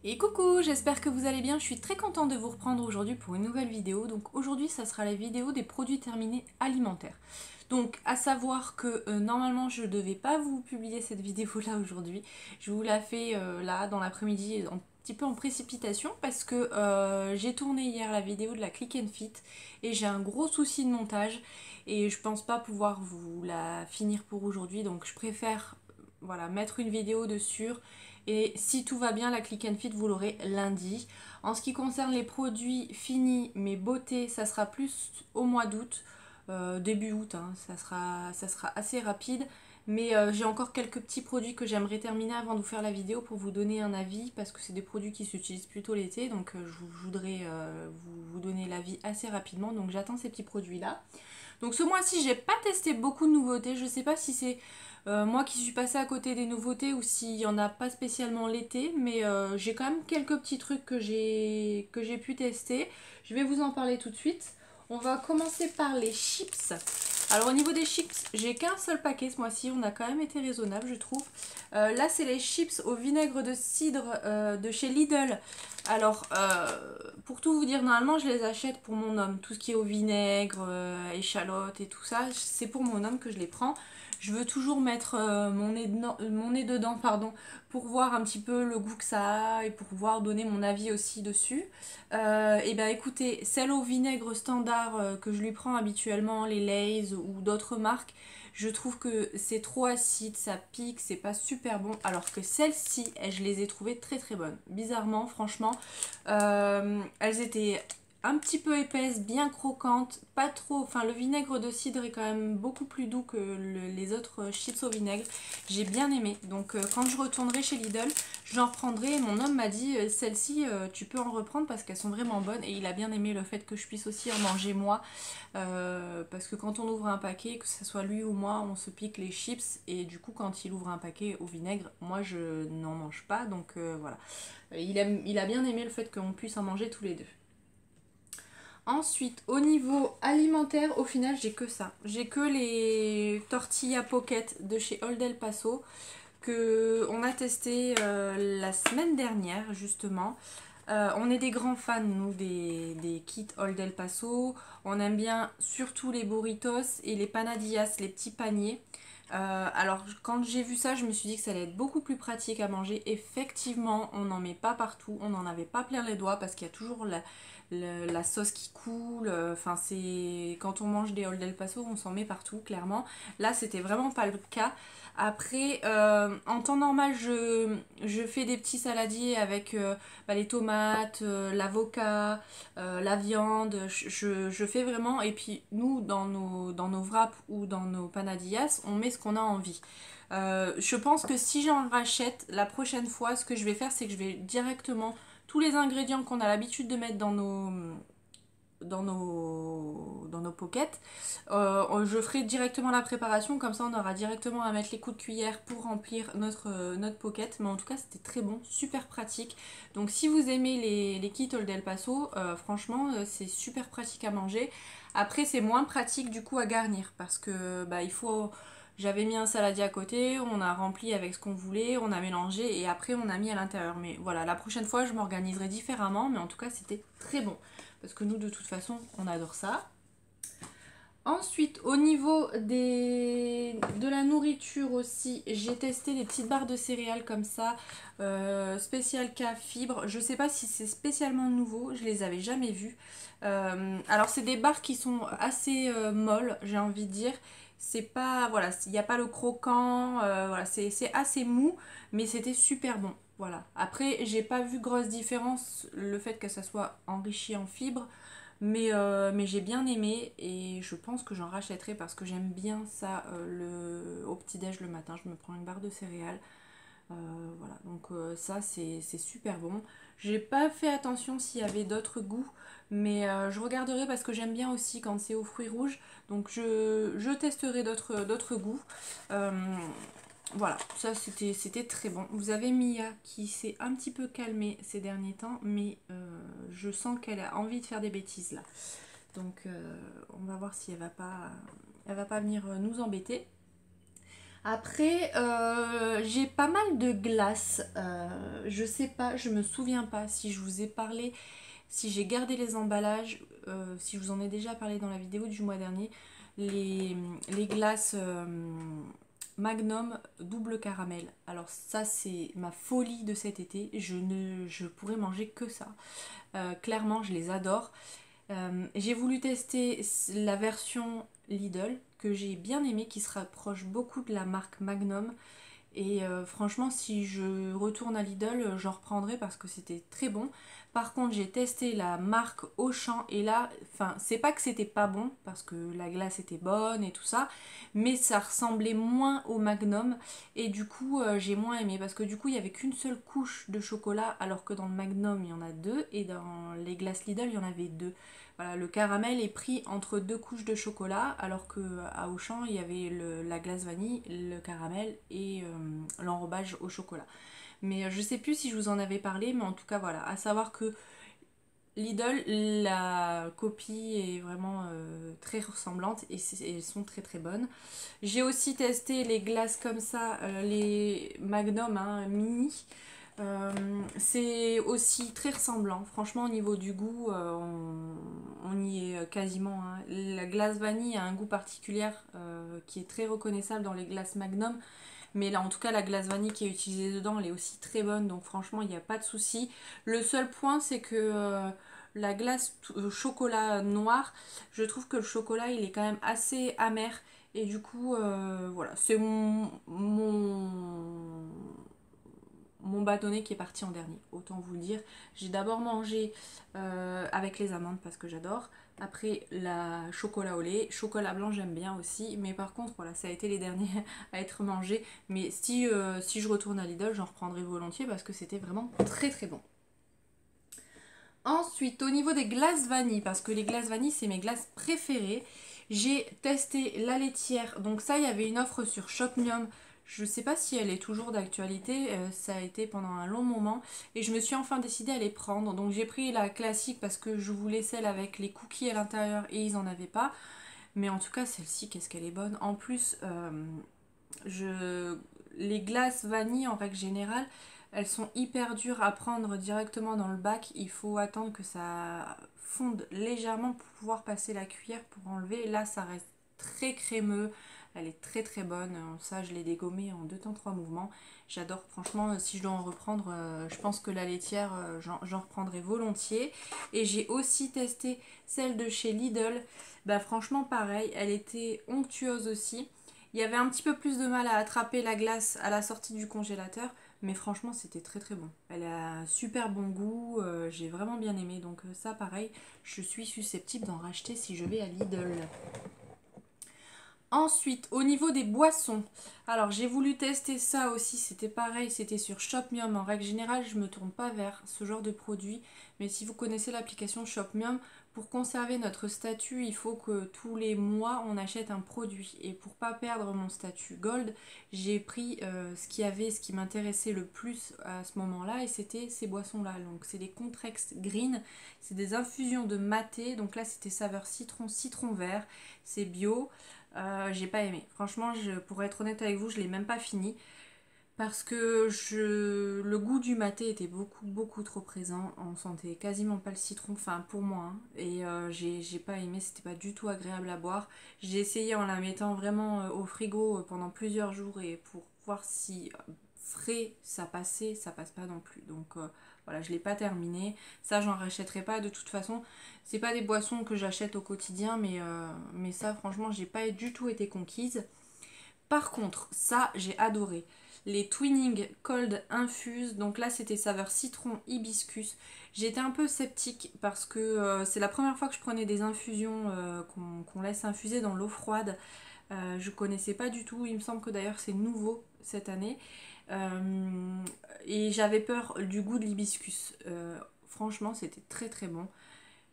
Et coucou, j'espère que vous allez bien, je suis très contente de vous reprendre aujourd'hui pour une nouvelle vidéo. Donc aujourd'hui ça sera la vidéo des produits terminés alimentaires. Donc à savoir que normalement je ne devais pas vous publier cette vidéo là aujourd'hui. Je vous la fais là dans l'après-midi un petit peu en précipitation parce que j'ai tourné hier la vidéo de la Click and Fit et j'ai un gros souci de montage et je pense pas pouvoir vous la finir pour aujourd'hui, donc je préfère voilà, mettre une vidéo dessus. Et si tout va bien, la Click and Fit, vous l'aurez lundi. En ce qui concerne les produits finis, mais beauté, ça sera plus au mois d'août, début août, hein, ça sera assez rapide. Mais j'ai encore quelques petits produits que j'aimerais terminer avant de vous faire la vidéo pour vous donner un avis, parce que c'est des produits qui s'utilisent plutôt l'été, donc je voudrais vous donner l'avis assez rapidement. Donc j'attends ces petits produits-là. Donc ce mois-ci, j'ai pas testé beaucoup de nouveautés. Je sais pas si c'est moi qui suis passée à côté des nouveautés ou s'il y en a pas spécialement l'été, mais j'ai quand même quelques petits trucs que j'ai pu tester. Je vais vous en parler tout de suite. On va commencer par les chips. Alors au niveau des chips, j'ai qu'un seul paquet ce mois-ci, on a quand même été raisonnable je trouve. Là c'est les chips au vinaigre de cidre de chez Lidl. Alors pour tout vous dire, normalement je les achète pour mon homme. Tout ce qui est au vinaigre, échalote et tout ça, c'est pour mon homme que je les prends. Je veux toujours mettre mon nez dedans pardon, pour voir un petit peu le goût que ça a et pour pouvoir donner mon avis aussi dessus. Et ben écoutez, celle au vinaigre standard que je lui prends habituellement, les Lay's ou d'autres marques, je trouve que c'est trop acide, ça pique, c'est pas super bon. Alors que celles-ci, je les ai trouvées très très bonnes. Bizarrement, franchement, elles étaient un petit peu épaisses, bien croquantes, pas trop. Enfin, le vinaigre de cidre est quand même beaucoup plus doux que les autres chips au vinaigre. J'ai bien aimé. Donc, quand je retournerai chez Lidl, j'en reprendrai. Mon homme m'a dit celle-ci, tu peux en reprendre parce qu'elles sont vraiment bonnes. Et il a bien aimé le fait que je puisse aussi en manger moi. Parce que quand on ouvre un paquet, que ce soit lui ou moi, on se pique les chips. Et du coup, quand il ouvre un paquet au vinaigre, moi je n'en mange pas. Donc voilà. Il a bien aimé le fait qu'on puisse en manger tous les deux. Ensuite, au niveau alimentaire, au final, j'ai que ça. J'ai que les tortillas pocket de chez Old El Paso que on a testé la semaine dernière justement. On est des grands fans nous des kits Old El Paso. On aime bien surtout les burritos et les panadillas, les petits paniers. Alors quand j'ai vu ça, je me suis dit que ça allait être beaucoup plus pratique à manger. Effectivement, on n'en met pas partout, on n'en avait pas plein les doigts parce qu'il y a toujours la sauce qui coule. Enfin c'est quand on mange des Old El Paso, on s'en met partout clairement. Là, c'était vraiment pas le cas. Après, en temps normal, je fais des petits saladiers avec les tomates, l'avocat, la viande. Je fais vraiment. Et puis, nous, dans nos wraps ou dans nos panadillas, on met ce qu'on a envie. Je pense que si j'en rachète, la prochaine fois, ce que je vais faire, c'est que je vais directement tous les ingrédients qu'on a l'habitude de mettre dans nos pockets. Je ferai directement la préparation, comme ça on aura directement à mettre les coups de cuillère pour remplir notre pocket. Mais en tout cas c'était très bon, super pratique. Donc si vous aimez les kits Old El Paso, franchement c'est super pratique à manger. Après c'est moins pratique du coup à garnir parce que il faut... J'avais mis un saladier à côté, on a rempli avec ce qu'on voulait, on a mélangé et après on a mis à l'intérieur. Mais voilà, la prochaine fois je m'organiserai différemment, mais en tout cas c'était très bon. Parce que nous de toute façon on adore ça. Ensuite, au niveau de la nourriture aussi, j'ai testé les petites barres de céréales comme ça, spécial K fibre. Je sais pas si c'est spécialement nouveau, je les avais jamais vues. Alors c'est des barres qui sont assez molles, j'ai envie de dire. C'est pas, voilà, il n'y a pas le croquant, voilà, c'est assez mou, mais c'était super bon. Voilà. Après, j'ai pas vu grosse différence le fait que ça soit enrichi en fibres. Mais j'ai bien aimé et je pense que j'en rachèterai parce que j'aime bien ça au petit-déj le matin. Je me prends une barre de céréales. Voilà, donc ça c'est super bon. J'ai pas fait attention s'il y avait d'autres goûts, mais je regarderai parce que j'aime bien aussi quand c'est aux fruits rouges. Donc je testerai d'autres goûts. Euh, voilà, ça c'était très bon. Vous avez Mia qui s'est un petit peu calmée ces derniers temps, mais je sens qu'elle a envie de faire des bêtises là. Donc on va voir si elle va pas venir nous embêter. Après, j'ai pas mal de glace. Je sais pas, je me souviens pas si je vous ai parlé, si j'ai gardé les emballages, si je vous en ai déjà parlé dans la vidéo du mois dernier. Les, les glaces Magnum double caramel. Alors ça c'est ma folie de cet été. Je pourrais manger que ça. Clairement, je les adore. J'ai voulu tester la version Lidl que j'ai bien aimée, qui se rapproche beaucoup de la marque Magnum. Et franchement, si je retourne à Lidl, j'en reprendrai parce que c'était très bon. Par contre, j'ai testé la marque Auchan et là, enfin, c'est pas que c'était pas bon parce que la glace était bonne et tout ça, mais ça ressemblait moins au Magnum et du coup, j'ai moins aimé parce que du coup, il y avait qu'une seule couche de chocolat alors que dans le Magnum, il y en a deux et dans les glaces Lidl, il y en avait deux. Voilà, le caramel est pris entre deux couches de chocolat, alors que à Auchan, il y avait la glace vanille, le caramel et l'enrobage au chocolat. Mais je sais plus si je vous en avais parlé, mais en tout cas voilà, à savoir que Lidl, la copie est vraiment très ressemblante et elles sont très très bonnes. J'ai aussi testé les glaces comme ça, les Magnum hein, mini. C'est aussi très ressemblant. Franchement, au niveau du goût, on y est quasiment. Hein. La glace vanille a un goût particulier qui est très reconnaissable dans les glaces Magnum. Mais là, en tout cas, la glace vanille qui est utilisée dedans, elle est aussi très bonne. Donc franchement, il n'y a pas de souci. Le seul point, c'est que la glace chocolat noir, je trouve que le chocolat, il est quand même assez amer. Et du coup, voilà, c'est mon bâtonnet qui est parti en dernier, autant vous le dire. J'ai d'abord mangé avec les amandes parce que j'adore. Après la chocolat au lait, chocolat blanc j'aime bien aussi. Mais par contre voilà, ça a été les derniers à être mangés. Mais si je retourne à Lidl, j'en reprendrai volontiers parce que c'était vraiment très très bon. Ensuite, au niveau des glaces vanille, parce que les glaces vanille, c'est mes glaces préférées, j'ai testé la laitière. Donc ça, il y avait une offre sur Shopmium. Je ne sais pas si elle est toujours d'actualité, ça a été pendant un long moment. Et je me suis enfin décidée à les prendre. Donc j'ai pris la classique parce que je voulais celle avec les cookies à l'intérieur et ils n'en avaient pas. Mais en tout cas, celle-ci, qu'est-ce qu'elle est bonne. En plus, je... les glaces vanille, en règle générale, elles sont hyper dures à prendre directement dans le bac. Il faut attendre que ça fonde légèrement pour pouvoir passer la cuillère pour enlever. Là, ça reste très crémeux. Elle est très très bonne. Ça, je l'ai dégommée en 2 temps 3 mouvements. J'adore. Franchement, si je dois en reprendre, je pense que la laitière, j'en reprendrai volontiers. Et j'ai aussi testé celle de chez Lidl. Bah franchement, pareil. Elle était onctueuse aussi. Il y avait un petit peu plus de mal à attraper la glace à la sortie du congélateur, mais franchement c'était très très bon. Elle a un super bon goût, j'ai vraiment bien aimé, donc ça pareil, je suis susceptible d'en racheter si je vais à Lidl. Ensuite, au niveau des boissons, alors j'ai voulu tester ça aussi, c'était pareil, c'était sur Shopmium. En règle générale, je ne me tourne pas vers ce genre de produit, mais si vous connaissez l'application Shopmium, pour conserver notre statut, il faut que tous les mois on achète un produit. Et pour pas perdre mon statut Gold, j'ai pris ce qu'il y avait, ce qui m'intéressait le plus à ce moment-là, et c'était ces boissons-là. Donc c'est des Contrex Green, c'est des infusions de maté, donc là c'était saveur citron, citron vert, c'est bio. J'ai pas aimé. Franchement, pour être honnête avec vous, je l'ai même pas fini. Parce que le goût du maté était beaucoup trop présent. On sentait quasiment pas le citron, enfin pour moi. Hein. Et j'ai pas aimé, c'était pas du tout agréable à boire. J'ai essayé en la mettant vraiment au frigo pendant plusieurs jours et pour voir si frais ça passait, ça passe pas non plus. Donc voilà, je l'ai pas terminé. Ça, j'en rachèterai pas de toute façon. C'est pas des boissons que j'achète au quotidien, mais ça, franchement, j'ai pas du tout été conquise. Par contre, ça, j'ai adoré. Les Twinning Cold Infuse, donc là c'était saveur citron hibiscus. J'étais un peu sceptique parce que c'est la première fois que je prenais des infusions qu'on laisse infuser dans l'eau froide. Je connaissais pas du tout, il me semble que d'ailleurs c'est nouveau cette année. Et j'avais peur du goût de l'hibiscus. Franchement, c'était très très bon.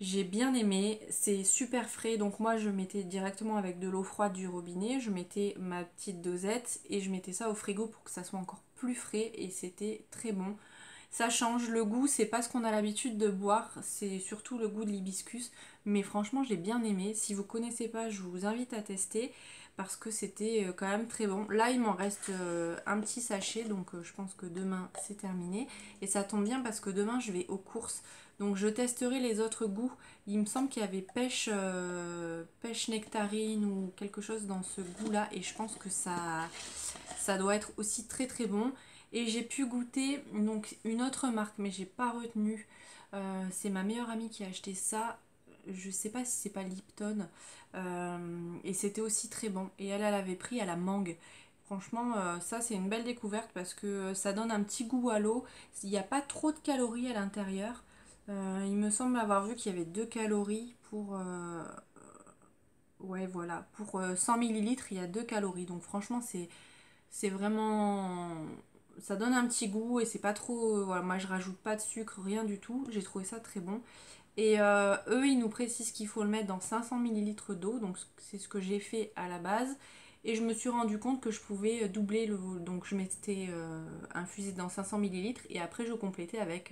J'ai bien aimé, c'est super frais, donc moi je mettais directement avec de l'eau froide du robinet, je mettais ma petite dosette et je mettais ça au frigo pour que ça soit encore plus frais et c'était très bon. Ça change le goût, c'est pas ce qu'on a l'habitude de boire, c'est surtout le goût de l'hibiscus, mais franchement j'ai bien aimé. Si vous connaissez pas, je vous invite à tester parce que c'était quand même très bon. Là il m'en reste un petit sachet, donc je pense que demain c'est terminé. Et ça tombe bien parce que demain je vais aux courses, donc je testerai les autres goûts. Il me semble qu'il y avait pêche nectarine ou quelque chose dans ce goût là, et je pense que ça doit être aussi très très bon. Et j'ai pu goûter donc une autre marque, mais j'ai pas retenu. C'est ma meilleure amie qui a acheté ça. Je sais pas si c'est pas Lipton. Et c'était aussi très bon. Et elle avait pris à la mangue. Franchement, ça c'est une belle découverte parce que ça donne un petit goût à l'eau. Il n'y a pas trop de calories à l'intérieur. Il me semble avoir vu qu'il y avait 2 calories pour... ouais, voilà. Pour 100 millilitres, il y a 2 calories. Donc franchement, c'est vraiment... Ça donne un petit goût et c'est pas trop... voilà, moi je rajoute pas de sucre, rien du tout. J'ai trouvé ça très bon. Et eux, ils nous précisent qu'il faut le mettre dans 500 millilitres d'eau. Donc c'est ce que j'ai fait à la base. Et je me suis rendu compte que je pouvais doubler le... Donc je mettais infusé dans 500 millilitres et après je complétais avec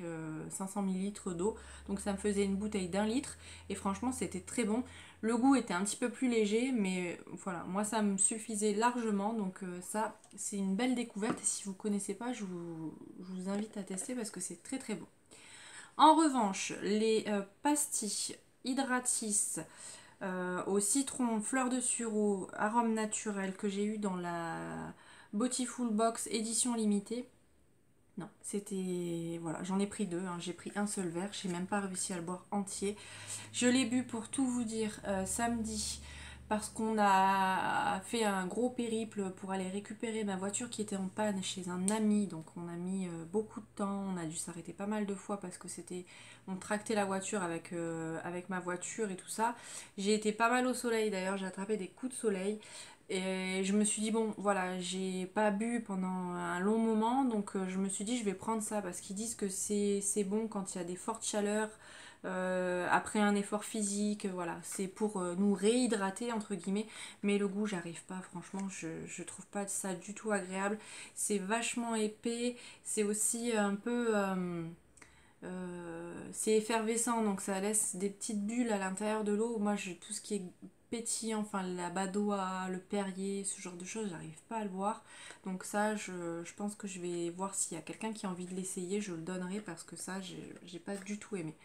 500 millilitres d'eau. Donc ça me faisait une bouteille d'1 litre. Et franchement, c'était très bon. Le goût était un petit peu plus léger, mais voilà, moi ça me suffisait largement. Donc ça, c'est une belle découverte. Et si vous ne connaissez pas, je vous invite à tester parce que c'est très très bon. En revanche, les pastilles Hydratis au citron, fleur de sureau, arôme naturel que j'ai eu dans la Beautiful Box édition limitée. Non, c'était... Voilà, j'en ai pris 2, hein. J'ai pris un seul verre, j'ai même pas réussi à le boire entier. Je l'ai bu pour tout vous dire samedi parce qu'on a fait un gros périple pour aller récupérer ma voiture qui était en panne chez un ami. Donc on a mis beaucoup de temps, on a dû s'arrêter pas mal de fois parce que c'était... On tractait la voiture avec ma voiture et tout ça. J'ai été pas mal au soleil d'ailleurs, j'ai attrapé des coups de soleil. Et je me suis dit, bon, voilà, j'ai pas bu pendant un long moment, donc je me suis dit, je vais prendre ça parce qu'ils disent que c'est bon quand il y a des fortes chaleurs, après un effort physique, voilà, c'est pour nous réhydrater, entre guillemets, mais le goût, j'arrive pas, franchement, je trouve pas ça du tout agréable. C'est vachement épais, c'est aussi un peu. C'est effervescent, donc ça laisse des petites bulles à l'intérieur de l'eau. Moi, tout ce qui est pétillant, enfin la badoie, le Perrier, ce genre de choses, j'arrive pas à le boire. Donc ça, je pense que je vais voir s'il y a quelqu'un qui a envie de l'essayer, je le donnerai parce que ça, j'ai pas du tout aimé.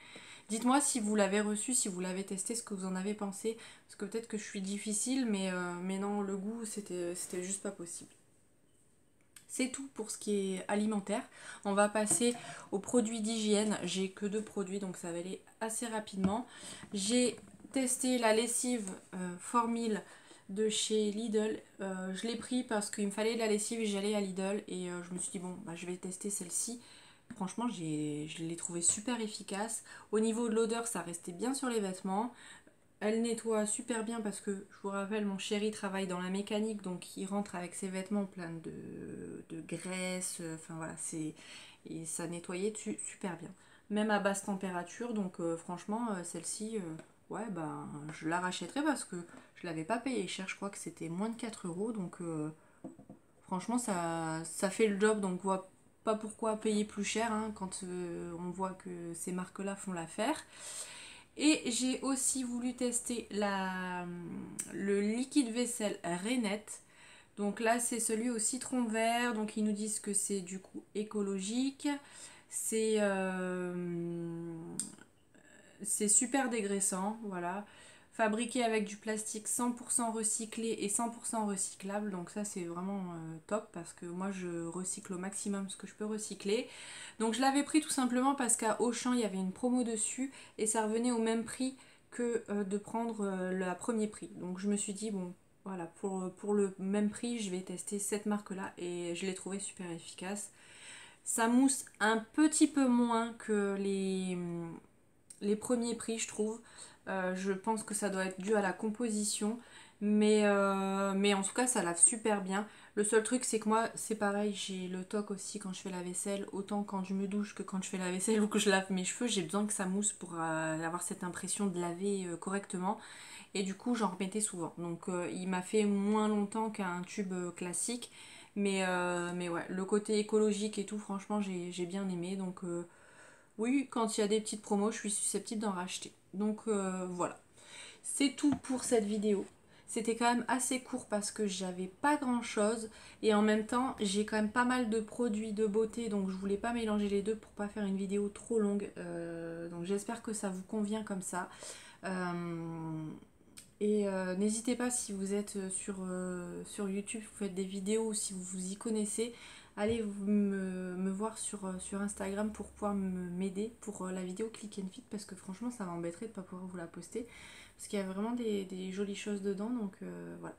Dites-moi si vous l'avez reçu, si vous l'avez testé, ce que vous en avez pensé. Parce que peut-être que je suis difficile, mais non, le goût, c'était juste pas possible. C'est tout pour ce qui est alimentaire. On va passer aux produits d'hygiène. J'ai que 2 produits, donc ça va aller assez rapidement. J'ai testé la lessive Formil de chez Lidl. Je l'ai pris parce qu'il me fallait de la lessive et j'allais à Lidl. Et je me suis dit, bon, bah, je vais tester celle-ci. Franchement, je l'ai trouvé super efficace. Au niveau de l'odeur, ça restait bien sur les vêtements. Elle nettoie super bien parce que, je vous rappelle, mon chéri travaille dans la mécanique, donc il rentre avec ses vêtements pleins de graisse, enfin voilà, et ça nettoyait super bien. Même à basse température, donc franchement, celle-ci, ouais, ben, je la rachèterai parce que je l'avais pas payé cher, je crois que c'était moins de 4 euros, donc franchement, ça fait le job, donc on voit pas pourquoi payer plus cher hein, quand on voit que ces marques-là font l'affaire. Et j'ai aussi voulu tester le liquide vaisselle Renette. Donc là, c'est celui au citron vert. Donc ils nous disent que c'est du coup écologique. C'est c'est super dégraissant. Voilà. Fabriqué avec du plastique 100% recyclé et 100% recyclable. Donc ça, c'est vraiment top parce que moi, je recycle au maximum ce que je peux recycler. Donc je l'avais pris tout simplement parce qu'à Auchan, il y avait une promo dessus et ça revenait au même prix que de prendre le premier prix. Donc je me suis dit, bon, voilà, pour le même prix, je vais tester cette marque-là et je l'ai trouvé super efficace. Ça mousse un petit peu moins que les premiers prix, je trouve. Je pense que ça doit être dû à la composition. Mais en tout cas, ça lave super bien. Le seul truc, c'est que moi, c'est pareil, j'ai le toc aussi quand je fais la vaisselle. Autant quand je me douche que quand je fais la vaisselle ou que je lave mes cheveux, j'ai besoin que ça mousse pour avoir cette impression de laver correctement. Et du coup, j'en remettais souvent. Donc, il m'a fait moins longtemps qu'un tube classique. Mais ouais, le côté écologique et tout, franchement, j'ai bien aimé. Donc, oui, quand il y a des petites promos, je suis susceptible d'en racheter. Donc voilà, c'est tout pour cette vidéo. C'était quand même assez court parce que j'avais pas grand chose et en même temps j'ai quand même pas mal de produits de beauté, donc je voulais pas mélanger les deux pour pas faire une vidéo trop longue. Donc j'espère que ça vous convient comme ça. N'hésitez pas, si vous êtes sur YouTube, vous faites des vidéos, si vous vous y connaissez, allez me voir sur Instagram pour pouvoir m'aider pour la vidéo Click and Fit, parce que franchement ça m'embêterait de ne pas pouvoir vous la poster parce qu'il y a vraiment des jolies choses dedans. Donc voilà,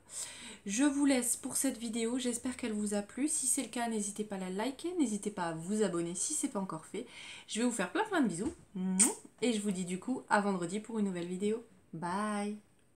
je vous laisse pour cette vidéo, j'espère qu'elle vous a plu. Si c'est le cas, n'hésitez pas à la liker, n'hésitez pas à vous abonner si c'est pas encore fait. Je vais vous faire plein de bisous et je vous dis du coup à vendredi pour une nouvelle vidéo. Bye.